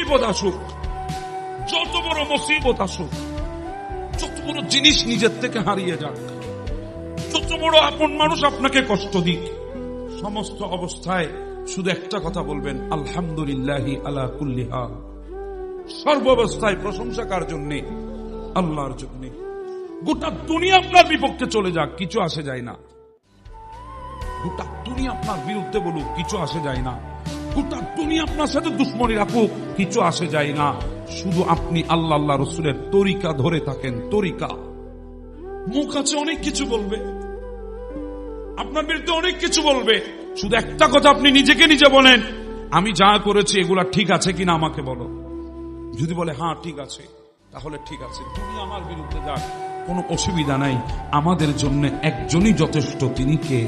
বিপদ আসুক, যত বড় মুসিবত আসুক, যত বড় জিনিস নিজের থেকে হারিয়ে যাক, যত বড় আপন মানুষ আপনাকে কষ্ট দিক, সমস্ত অবস্থায় শুধু একটা কথা বলবেন, আলহামদুলিল্লাহি আলা কুল্লি হাল। সর্বাবস্থায় প্রশংসা কার জন্য? আল্লাহর জন্য। গোটা দুনিয়া আপনার বিপক্ষে চলে যাক, কিছু আসে যায় না। গোটা দুনিয়া আপনার বিরুদ্ধে বলুক, কিছু আসে যায় না। গোটা দুনিয়া আপনার সাথে দুশ্মনী রাখুক, কিছু আসে যায় না। শুধু আপনি আল্লাহ আল্লাহ রসুলের তরিকা ধরে থাকেন। তরিকা, মুখ আছে অনেক কিছু বলবে, আপনার বিরুদ্ধে অনেক কিছু বলবে, শুধু একটা কথা আপনি নিজেকে নিজে বলেন, আমি যা করেছি এগুলা ঠিক আছে কিনা আমাকে বলো। যদি বলে হ্যাঁ ঠিক আছে, তাহলে ঠিক আছে, তুমি আমার বিরুদ্ধে যাক, কোনো অসুবিধা নাই। আমাদের জন্য একজনই যথেষ্ট, তিনি কে?